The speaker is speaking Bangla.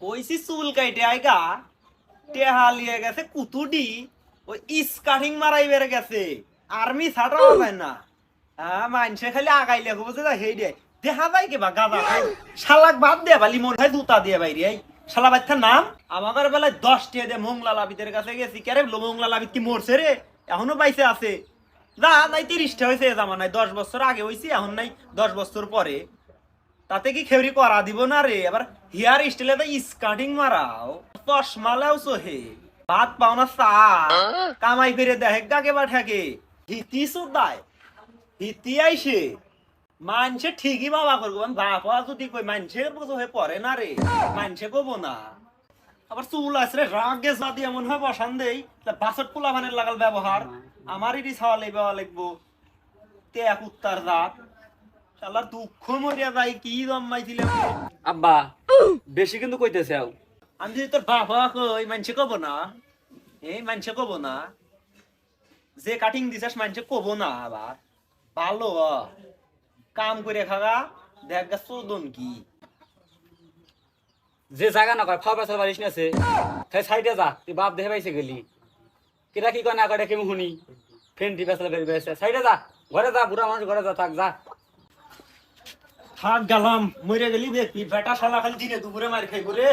কইছি চুল কাইটে আইগা টেহা লিয়ে গেছে কুতুডি ওই স্কাটিং মারাই বেড়ে গেছে আর্মি ছাড়া যায় না। হ্যাঁ মানছে খালি আগাইলে বুঝে যা হেই দে দেখা যায় কি বা গাদা শালাক বাদ দে বালি মন হয় জুতা দিয়ে বাইরে এই শালা বাচ্চার নাম আমাদের বেলায় 10 টিয়া দিয়ে মোংলা লাবিদের কাছে গেছি কেরে মোংলা লাবিদ কি মরছে রে এখনো বাইসে আছে যা নাই 30টা হয়েছে জামানায় 10 বছর আগে হয়েছি এখন নাই 10 বছর পরে তাতে কি খেউরি করা দিব না রে আবার হেয়ার স্টাইলে তো স্কার্টিং মারাও চশমালাও সোহে ভাত পাও না চা কামাই ফিরে দেখে গাকে বা ঠেকে হিতি সুদায় হিতি আইসে মানছে ঠিকই বাবা করবো বাবা যদি কই মানছে হয়ে পড়ে না রে মানছে কবো না আবার চুল আসলে রাগে জাতি এমন হয় বসান দেই বাসট পোলা ভানের লাগাল ব্যবহার আমারই ছাওয়া লাগবো তে এক উত্তর রাত শালা দুঃখ মরিয়া যাই কি জন্মাইছিল আব্বা বেশি কিন্তু কইতেছে আমি যদি তোর বাবা কই মানছে কব না এই মানছে কব না যে কাটিং দিছাস মানছে কব না আবার ভালো কাম করে খাগা দেখ গা চোদন কি যে জায়গা না কয় ফাও বেসার বাড়িস নাছে তাই সাইডে যা তুই বাপ দেখে পাইছে গেলি কিরা কি কয় না কয় কেমন শুনি ফেন্টি বেসার বের বেসে সাইডে যা ঘরে যা বুড়া মানুষ ঘরে যা থাক যা থাক গেলাম মরে গেলি দেখবি বেটা শালা খালি দিনে দুপুরে মার খাই করে